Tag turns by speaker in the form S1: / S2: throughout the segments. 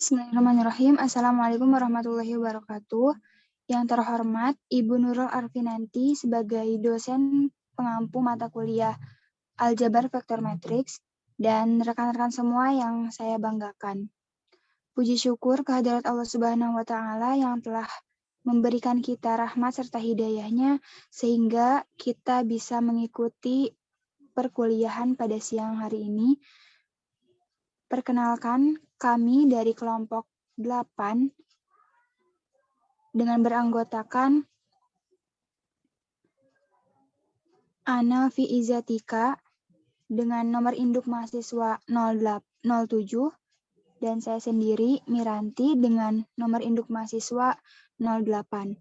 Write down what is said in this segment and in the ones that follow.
S1: Bismillahirrahmanirrahim. Assalamualaikum warahmatullahi wabarakatuh. Yang terhormat Ibu Nurul Arfinanti sebagai dosen pengampu mata kuliah Aljabar Vektor Matriks dan rekan-rekan semua yang saya banggakan. Puji syukur kehadirat Allah Subhanahu wa Ta'ala yang telah memberikan kita rahmat serta hidayahnya sehingga kita bisa mengikuti perkuliahan pada siang hari ini. Perkenalkan, kami dari kelompok 8 dengan beranggotakan Ana Fi Izatika dengan nomor induk mahasiswa 07 dan saya sendiri Miranti dengan nomor induk mahasiswa 08.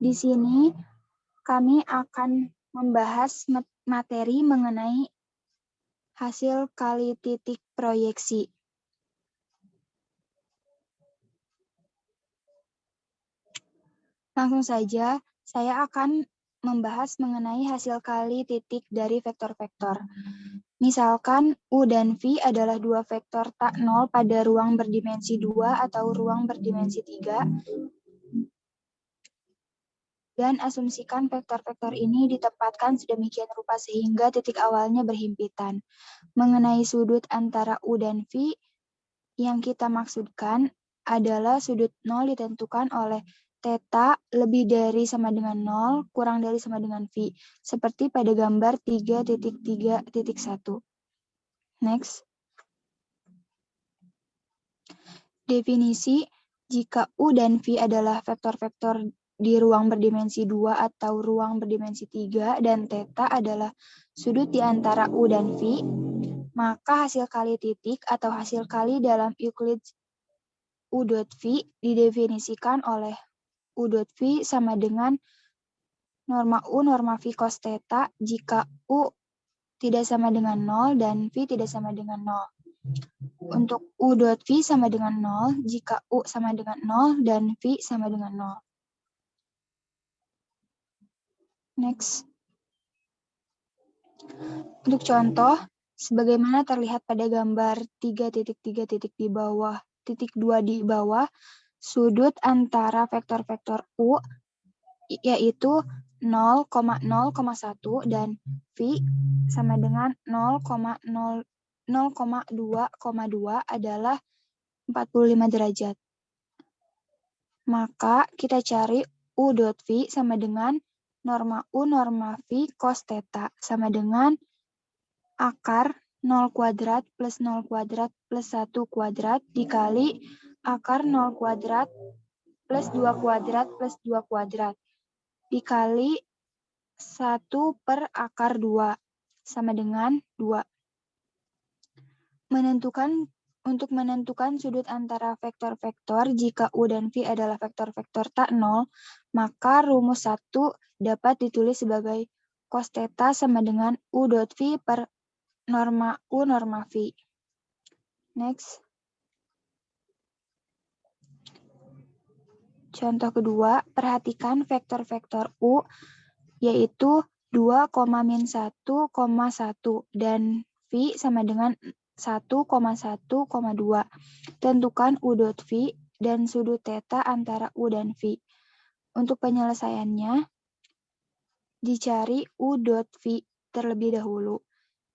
S1: Di sini kami akan membahas materi mengenai hasil kali titik proyeksi. Langsung saja, saya akan membahas mengenai hasil kali titik dari vektor-vektor. Misalkan U dan V adalah dua vektor tak nol pada ruang berdimensi 2 atau ruang berdimensi 3. Dan asumsikan vektor-vektor ini ditempatkan sedemikian rupa sehingga titik awalnya berhimpitan. Mengenai sudut antara U dan V, yang kita maksudkan adalah sudut 0 ditentukan oleh theta lebih dari sama dengan 0, kurang dari sama dengan V, seperti pada gambar 3.3.1. Next. Definisi, jika U dan V adalah vektor-vektor di ruang berdimensi 2 atau ruang berdimensi 3, dan theta adalah sudut di antara U dan V, maka hasil kali titik atau hasil kali dalam Euclid U dot V didefinisikan oleh U dot V sama dengan norma U norma V cos theta jika U tidak sama dengan 0 dan V tidak sama dengan 0. Untuk U dot V sama dengan 0 jika U sama dengan 0 dan V sama dengan 0. Next. Untuk contoh, sebagaimana terlihat pada gambar 3.3 di bawah, titik 2 di bawah, sudut antara vektor-vektor U yaitu 0,0,1 dan V sama dengan 0,2,2 adalah 45 derajat. Maka kita cari U dot V sama dengan norma U norma V cos theta sama dengan akar 0 kuadrat plus 0 kuadrat plus 1 kuadrat dikali akar 0 kuadrat plus 2 kuadrat plus 2 kuadrat dikali 1 per akar 2 sama dengan 2. Untuk menentukan sudut antara vektor-vektor jika U dan V adalah vektor-vektor tak nol, maka rumus 1 dapat ditulis sebagai cos theta sama dengan U dot V per norma U norma V. Next. Contoh kedua, perhatikan vektor-vektor U yaitu 2,-1,1 dan V sama dengan 1,1,2. Tentukan U dot V dan sudut theta antara U dan V. Untuk penyelesaiannya, dicari U dot V terlebih dahulu,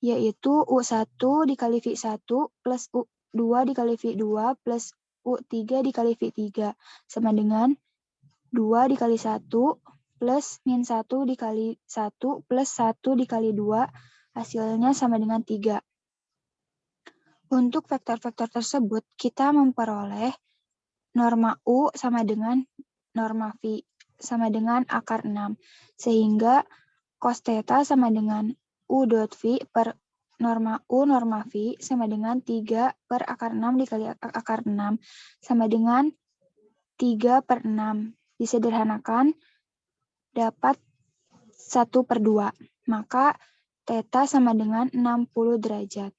S1: yaitu U1 dikali V1 plus U2 dikali V2 plus U3 dikali V3 sama dengan 2 dikali 1 plus min 1 dikali 1 plus 1 dikali 2, hasilnya sama dengan 3. Untuk vektor-vektor tersebut, kita memperoleh norma U sama dengan norma V sama dengan akar 6. Sehingga cos theta sama dengan U dot V per norma U norma V sama dengan 3 per akar 6 dikali akar 6 sama dengan 3 per 6. Disederhanakan dapat 1 per 2. Maka theta sama dengan 60 derajat.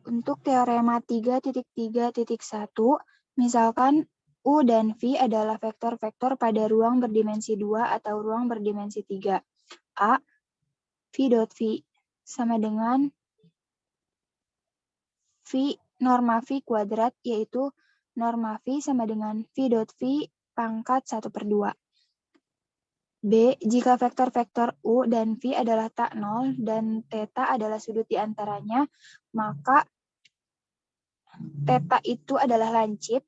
S1: Untuk teorema 3.3.1, misalkan U dan V adalah vektor-vektor pada ruang berdimensi 2 atau ruang berdimensi 3. A, V dot V sama dengan V norma V kuadrat, yaitu norma V sama dengan V dot V pangkat 1/2. B, jika vektor-vektor U dan V adalah tak nol dan theta adalah sudut di antaranya, maka theta itu adalah lancip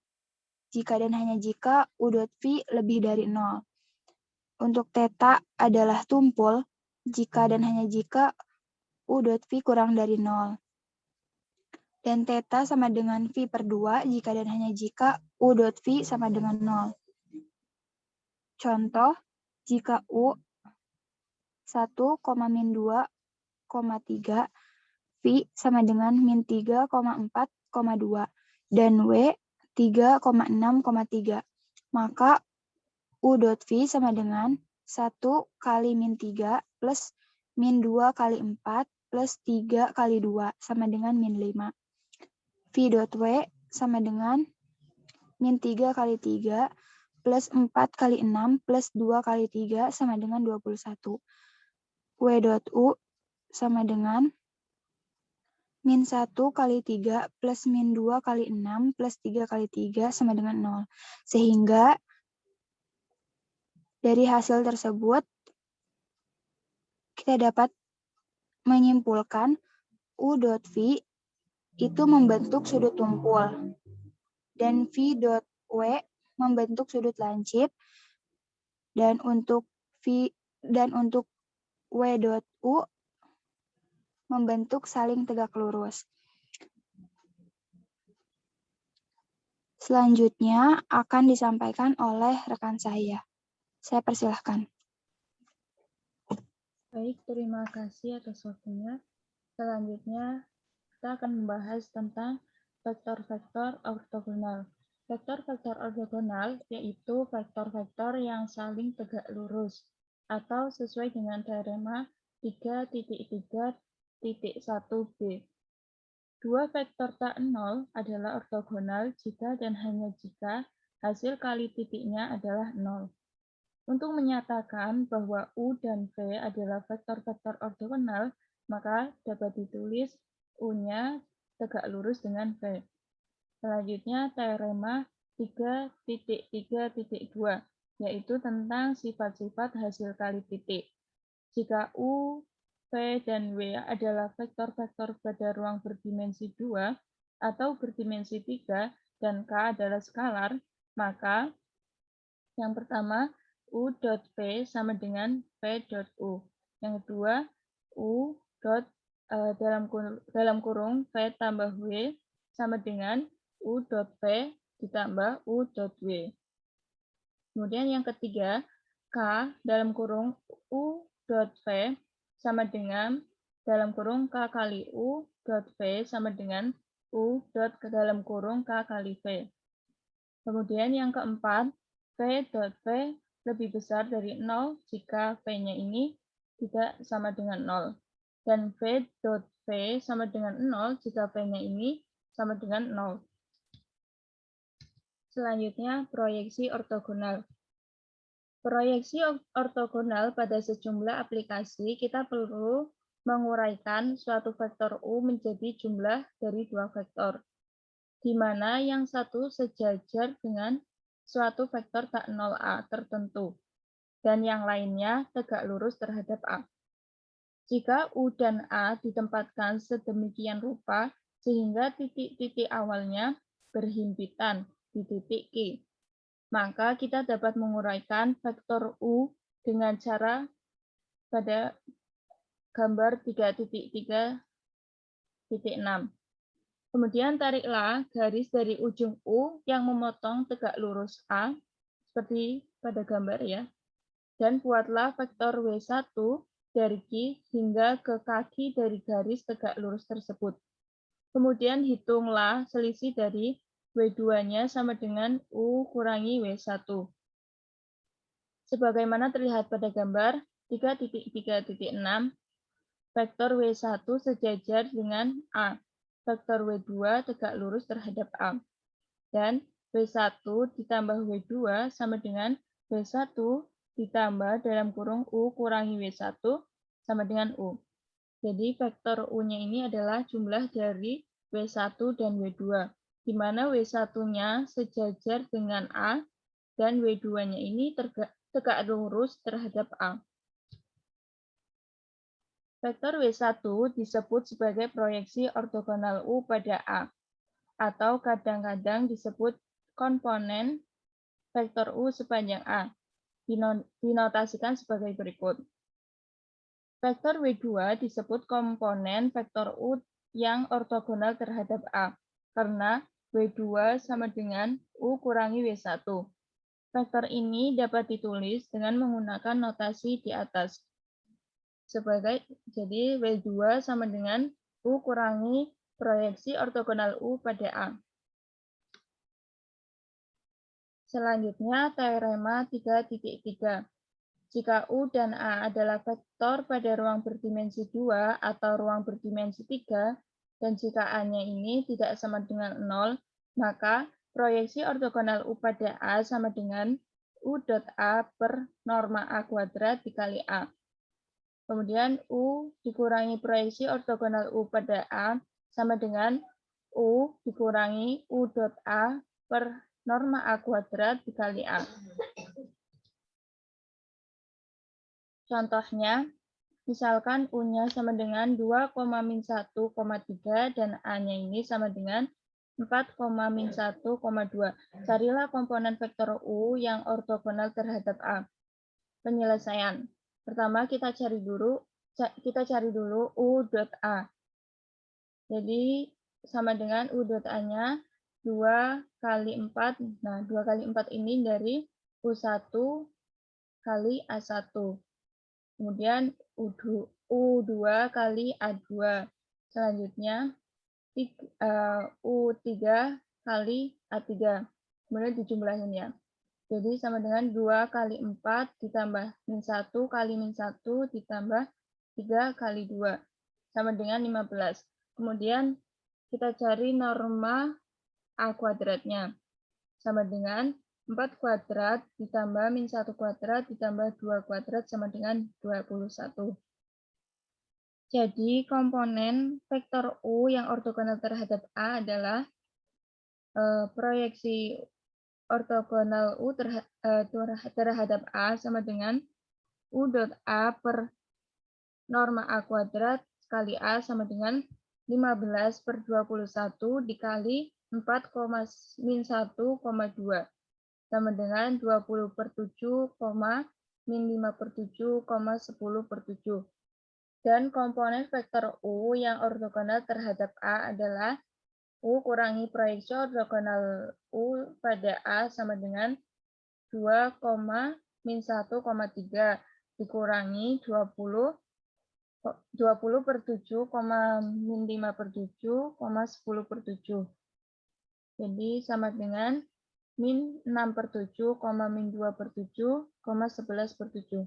S1: jika dan hanya jika U dot V lebih dari 0. Untuk theta adalah tumpul jika dan hanya jika U dot V kurang dari 0. Dan theta sama dengan V/2 jika dan hanya jika U dot V sama dengan 0. Contoh, jika U 1, min 2,3, V sama dengan min 3,4,2, dan W 3,6,3. Maka U dot V sama dengan 1 kali min 3 plus min 2 kali 4 plus 3 kali 2 sama dengan min 5. V dot W sama dengan min 3 kali 3 plus 4 kali 6 plus 2 kali 3 sama dengan 21. W dot U sama dengan min 1 kali 3 plus min 2 kali 6 plus 3 kali 3 sama dengan 0. Sehingga dari hasil tersebut kita dapat menyimpulkan U dot V itu membentuk sudut tumpul dan V dot W membentuk sudut lancip, dan untuk W dot U membentuk saling tegak lurus. Selanjutnya akan disampaikan oleh rekan saya. Saya persilahkan.
S2: Baik, terima kasih atas waktunya. Selanjutnya, kita akan membahas tentang vektor-vektor ortogonal. Vektor-vektor ortogonal yaitu vektor-vektor yang saling tegak lurus atau sesuai dengan teorema 3.3.1b. Dua vektor tak nol adalah ortogonal jika dan hanya jika hasil kali titiknya adalah 0. Untuk menyatakan bahwa U dan V adalah vektor-vektor ortogonal, maka dapat ditulis U-nya tegak lurus dengan V. Selanjutnya, teorema 3.3.2, yaitu tentang sifat-sifat hasil kali titik. Jika U, V, dan W adalah vektor-vektor pada ruang berdimensi 2 atau berdimensi 3, dan K adalah skalar, maka yang pertama, U dot V sama dengan V dot U. Yang kedua, U dot dalam kurung V tambah W sama dengan U dot V ditambah U dot W. Kemudian yang ketiga, K dalam kurung U dot V sama dengan dalam kurung K kali U dot V sama dengan U dot dalam kurung K kali V. Kemudian yang keempat, V dot V lebih besar dari 0 jika V-nya ini tidak sama dengan 0. Dan V dot V sama dengan 0 jika V-nya ini sama dengan 0. Selanjutnya, proyeksi ortogonal. Proyeksi ortogonal pada sejumlah aplikasi kita perlu menguraikan suatu vektor U menjadi jumlah dari dua vektor, di mana yang satu sejajar dengan suatu vektor tak 0A tertentu, dan yang lainnya tegak lurus terhadap A. Jika U dan A ditempatkan sedemikian rupa sehingga titik-titik awalnya berhimpitan di titik Q, maka kita dapat menguraikan vektor U dengan cara pada gambar 3.3.6. Kemudian tariklah garis dari ujung U yang memotong tegak lurus A, seperti pada gambar ya. Dan buatlah vektor W1 dari Q hingga ke kaki dari garis tegak lurus tersebut. Kemudian hitunglah selisih dari W2-nya sama dengan U kurangi W1. Sebagaimana terlihat pada gambar 3.3.6, vektor W1 sejajar dengan A. Vektor W2 tegak lurus terhadap A. Dan W1 ditambah W2 sama dengan W1 ditambah dalam kurung U kurangi W1 sama dengan U. Jadi vektor U-nya ini adalah jumlah dari W1 dan W2, di mana W1-nya sejajar dengan A dan W2-nya ini tegak lurus terhadap A. Vektor W1 disebut sebagai proyeksi ortogonal U pada A, atau kadang-kadang disebut komponen vektor U sepanjang A. Dinotasikan sebagai berikut. Vektor W2 disebut komponen vektor U yang ortogonal terhadap A, karena W2 sama dengan U kurangi W1. Vektor ini dapat ditulis dengan menggunakan notasi di atas. Jadi W2 sama dengan U kurangi proyeksi ortogonal U pada A. Selanjutnya, teorema 3.3. Jika U dan A adalah vektor pada ruang berdimensi 2 atau ruang berdimensi 3, dan jika A-nya ini tidak sama dengan 0, maka proyeksi ortogonal U pada A sama dengan U dot A per norma A kuadrat dikali A. Kemudian U dikurangi proyeksi ortogonal U pada A sama dengan U dikurangi U dot A per norma A kuadrat dikali A. Contohnya, misalkan U-nya sama dengan 2,-1,3 dan A-nya ini sama dengan 4,-1,2. Carilah komponen vektor U yang ortogonal terhadap A. Penyelesaian. Pertama kita cari dulu U dot A. Jadi sama dengan U dot A-nya 2 kali 4. Nah, 2 kali 4 ini dari U1 kali A1. Kemudian U2 kali A2. Selanjutnya U3 kali A3. Kemudian dijumlahin ya. Jadi sama dengan 2 kali 4 ditambah min 1 kali min 1 ditambah 3 kali 2. Sama dengan 15. Kemudian kita cari norma A kuadratnya. Sama dengan 4 kuadrat ditambah min 1 kuadrat ditambah 2 kuadrat sama dengan 21. Jadi komponen vektor U yang ortogonal terhadap A adalah proyeksi ortogonal U terhadap A sama dengan U dot A per norma A kuadrat kali A sama dengan 15 per 21 dikali 4, min 1,2 sama dengan 20 per 7, min 5 per 7, 10 per 7. Dan komponen vektor U yang ortogonal terhadap A adalah U kurangi proyeksi ortogonal U pada A sama dengan 2, min 1,3 dikurangi 20 per 7, min 5 per 7, 10 per 7. Jadi sama dengan min 6 per 7, min 2 per 7, 11 per 7.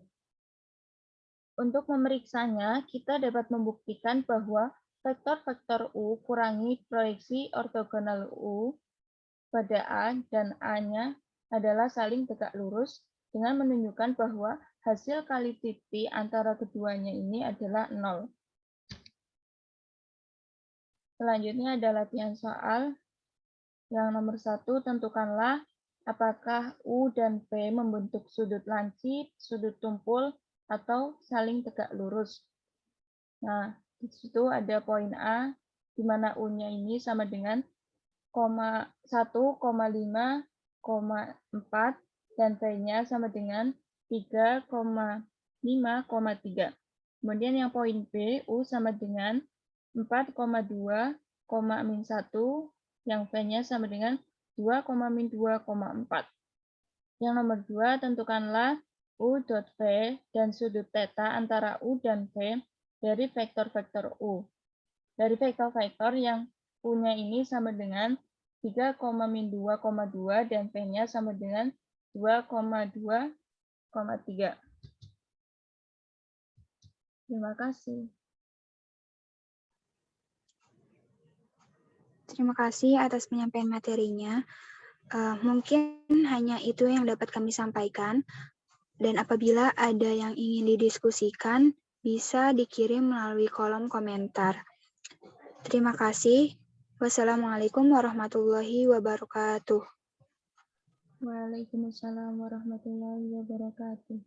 S2: Untuk memeriksanya, kita dapat membuktikan bahwa vektor-vektor U kurangi proyeksi ortogonal U pada A dan A-nya adalah saling tegak lurus dengan menunjukkan bahwa hasil kali titik antara keduanya ini adalah 0. Selanjutnya ada latihan soal. Yang nomor 1, tentukanlah apakah U dan P membentuk sudut lancip, sudut tumpul, atau saling tegak lurus. Nah, di situ ada poin A, di mana U-nya ini sama dengan 1,5,4 dan P-nya sama dengan 3,5,3. Kemudian yang poin B, U sama dengan 4,2, min 1, yang P-nya sama dengan 2, min 2,4. Yang nomor 2, tentukanlah U dot P dan sudut theta antara U dan P dari vektor-vektor U. Dari vektor-vektor yang U-nya ini sama dengan 3, min 2,2 dan P-nya sama dengan 2,2,3. Terima kasih.
S1: Terima kasih atas penyampaian materinya. Mungkin hanya itu yang dapat kami sampaikan. Dan apabila ada yang ingin didiskusikan, bisa dikirim melalui kolom komentar. Terima kasih. Wassalamualaikum warahmatullahi wabarakatuh.
S2: Waalaikumsalam warahmatullahi wabarakatuh.